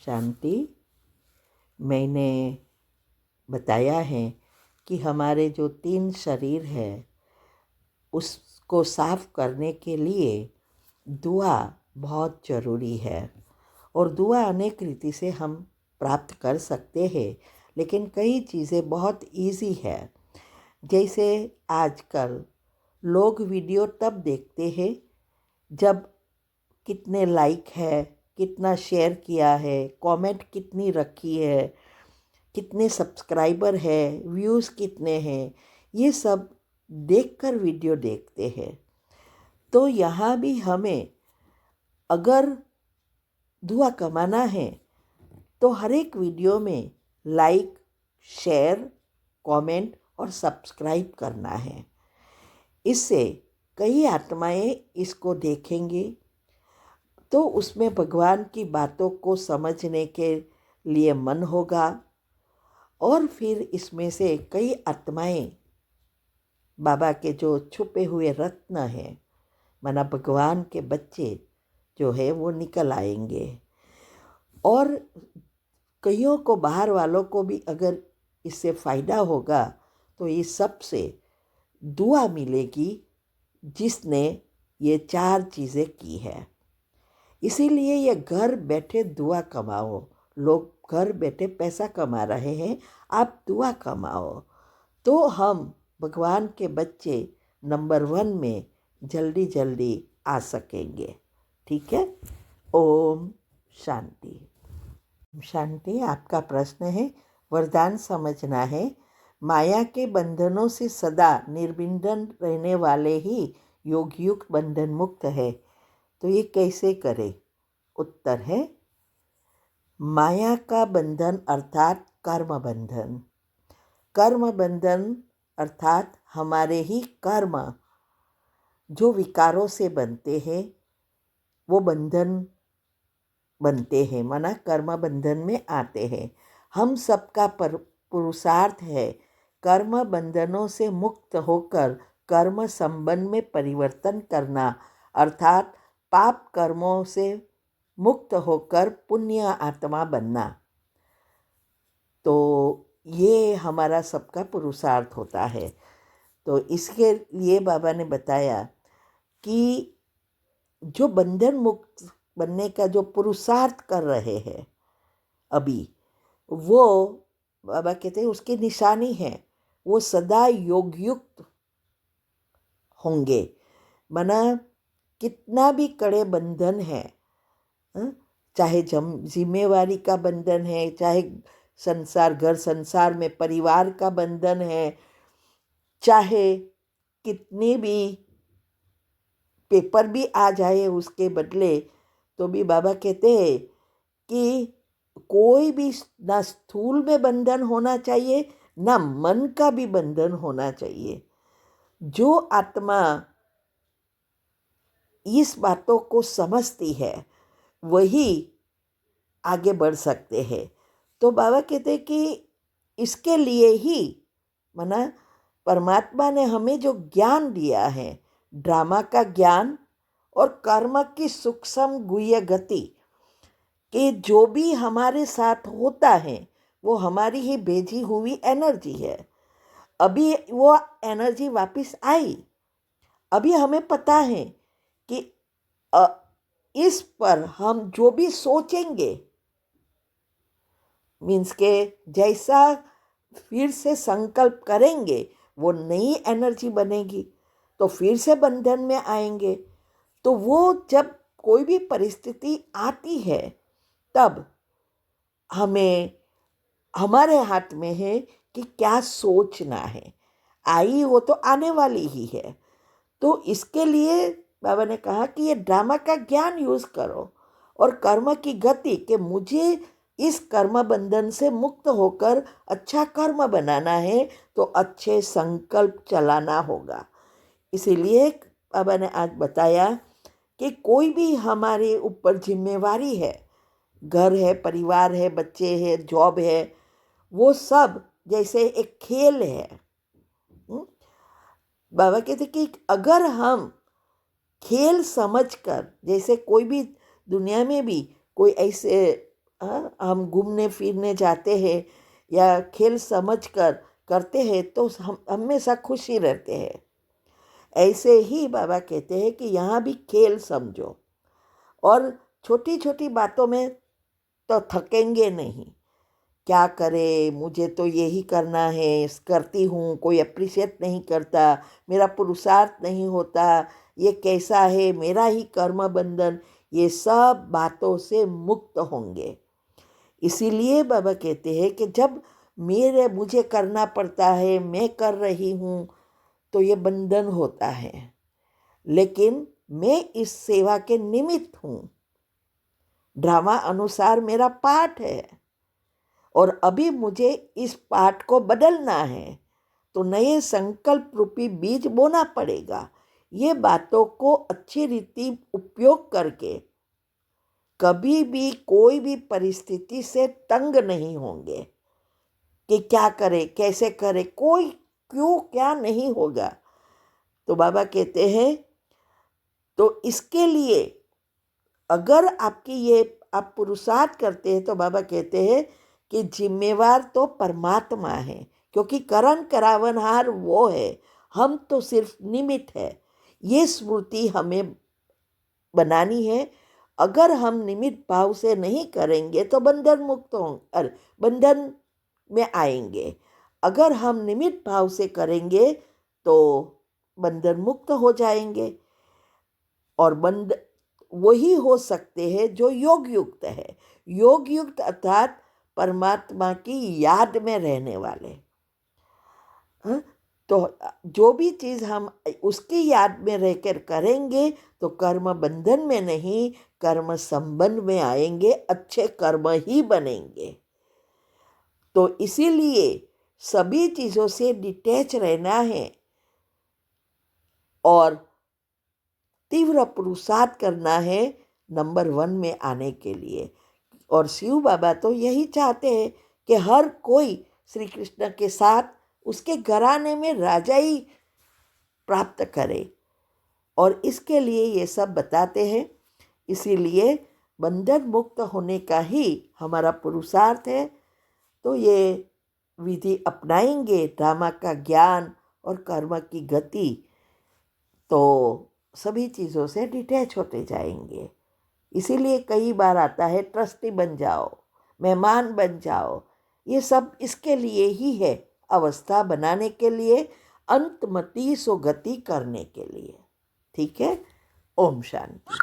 शांति। मैंने बताया है कि हमारे जो 3 शरीर है उसको साफ करने के लिए दुआ बहुत ज़रूरी है। और दुआ अनेक रीति से हम प्राप्त कर सकते हैं, लेकिन कई चीज़ें बहुत इजी है। जैसे आजकल लोग वीडियो तब देखते हैं जब कितने लाइक है, कितना शेयर किया है, कमेंट कितनी रखी है, कितने सब्सक्राइबर है, व्यूज़ कितने हैं, ये सब देखकर वीडियो देखते हैं। तो यहाँ भी हमें अगर दुआ कमाना है तो हर एक वीडियो में लाइक, शेयर, कमेंट और सब्सक्राइब करना है। इससे कई आत्माएं इसको देखेंगी तो उसमें भगवान की बातों को समझने के लिए मन होगा और फिर इसमें से कई आत्माएं बाबा के जो छुपे हुए रत्न हैं, माना भगवान के बच्चे जो है वो निकल आएंगे। और कईयों को, बाहर वालों को भी अगर इससे फ़ायदा होगा तो ये सबसे दुआ मिलेगी जिसने ये 4 चीज़ें की है। इसीलिए ये घर बैठे दुआ कमाओ। लोग घर बैठे पैसा कमा रहे हैं, आप दुआ कमाओ तो हम भगवान के बच्चे नंबर 1 में जल्दी जल्दी आ सकेंगे। ठीक है। ओम शांति। शांति। आपका प्रश्न है, वरदान समझना है, माया के बंधनों से सदा निर्बंधन रहने वाले ही योगयुक्त बंधन मुक्त है, तो ये कैसे करें? उत्तर है, माया का बंधन अर्थात कर्म बंधन। कर्म बंधन अर्थात हमारे ही कर्म जो विकारों से बनते हैं वो बंधन बनते हैं, माना कर्म बंधन में आते हैं। हम सबका पुरुषार्थ है कर्म बंधनों से मुक्त होकर कर्म संबंध में परिवर्तन करना, अर्थात पाप कर्मों से मुक्त होकर पुण्य आत्मा बनना। तो ये हमारा सबका पुरुषार्थ होता है। तो इसके लिए बाबा ने बताया कि जो बंधन मुक्त बनने का जो पुरुषार्थ कर रहे हैं अभी, वो बाबा कहते हैं उसकी निशानी है वो सदा योगयुक्त होंगे। माना कितना भी कड़े बंधन है, चाहे जिम्मेवारी का बंधन है, चाहे घर संसार में परिवार का बंधन है, चाहे कितनी भी पेपर भी आ जाए उसके बदले, तो भी बाबा कहते हैं कि कोई भी ना स्थूल में बंधन होना चाहिए, ना मन का भी बंधन होना चाहिए। जो आत्मा इस बातों को समझती है वही आगे बढ़ सकते हैं। तो बाबा कहते हैं कि इसके लिए ही, माना परमात्मा ने हमें जो ज्ञान दिया है, ड्रामा का ज्ञान और कर्म की सूक्ष्म गुह्य गति, कि जो भी हमारे साथ होता है वो हमारी ही भेजी हुई एनर्जी है। अभी वो एनर्जी वापस आई, अभी हमें पता है कि इस पर हम जो भी सोचेंगे, मीन्स के जैसा फिर से संकल्प करेंगे वो नई एनर्जी बनेगी, तो फिर से बंधन में आएंगे। तो वो जब कोई भी परिस्थिति आती है तब हमें, हमारे हाथ में है कि क्या सोचना है। आई वो तो आने वाली ही है। तो इसके लिए बाबा ने कहा कि ये ड्रामा का ज्ञान यूज़ करो और कर्म की गति, कि मुझे इस कर्म बंधन से मुक्त होकर अच्छा कर्म बनाना है तो अच्छे संकल्प चलाना होगा। इसीलिए बाबा ने आज बताया कि कोई भी हमारे ऊपर जिम्मेवारी है, घर है, परिवार है, बच्चे है, जॉब है, वो सब जैसे एक खेल है। बाबा कहते कि अगर हम खेल समझकर, जैसे कोई भी दुनिया में भी कोई ऐसे हम घूमने फिरने जाते हैं या खेल समझकर करते हैं तो हम हमेशा खुशी रहते हैं। ऐसे ही बाबा कहते हैं कि यहाँ भी खेल समझो और छोटी छोटी बातों में तो थकेंगे नहीं। क्या करे, मुझे तो यही करना है, करती हूँ, कोई अप्रिशिएट नहीं करता, मेरा पुरुषार्थ नहीं होता, ये कैसा है, मेरा ही कर्म बंधन, ये सब बातों से मुक्त होंगे। इसीलिए बाबा कहते हैं कि जब मुझे करना पड़ता है, मैं कर रही हूँ, तो ये बंधन होता है, लेकिन मैं इस सेवा के निमित्त हूँ। ड्रामा अनुसार मेरा पाठ है और अभी मुझे इस पाठ को बदलना है, तो नए संकल्प रूपी बीज बोना पड़ेगा। ये बातों को अच्छी रीति उपयोग करके कभी भी कोई भी परिस्थिति से तंग नहीं होंगे कि क्या करे, कैसे करे, कोई क्यों क्या नहीं होगा। तो बाबा कहते हैं, तो इसके लिए अगर आप पुरुषार्थ करते हैं तो बाबा कहते हैं कि जिम्मेवार तो परमात्मा है, क्योंकि करण करावनहार वो है, हम तो सिर्फ निमित्त है। ये स्मृति हमें बनानी है। अगर हम निमित्त भाव से नहीं करेंगे तो बंधन में आएंगे। अगर हम निमित्त भाव से करेंगे तो बंधन मुक्त हो जाएंगे और वही हो सकते हैं जो योग युक्त है। योग युक्त अर्थात परमात्मा की याद में रहने वाले। हाँ? तो जो भी चीज़ हम उसकी याद में रहकर करेंगे तो कर्म बंधन में नहीं, कर्म संबंध में आएंगे, अच्छे कर्म ही बनेंगे। तो इसीलिए सभी चीज़ों से डिटैच रहना है और तीव्र पुरुषार्थ करना है नंबर 1 में आने के लिए। और शिव बाबा तो यही चाहते हैं कि हर कोई श्री कृष्ण के साथ उसके घराने में राजाई प्राप्त करे, और इसके लिए ये सब बताते हैं। इसीलिए बंधन मुक्त होने का ही हमारा पुरुषार्थ है। तो ये विधि अपनाएंगे, ड्रामा का ज्ञान और कर्म की गति, तो सभी चीज़ों से डिटैच होते जाएंगे। इसीलिए कई बार आता है ट्रस्टी बन जाओ, मेहमान बन जाओ। ये सब इसके लिए ही है, अवस्था बनाने के लिए, अंतमति सो गति करने के लिए। ठीक है। ओम शांति।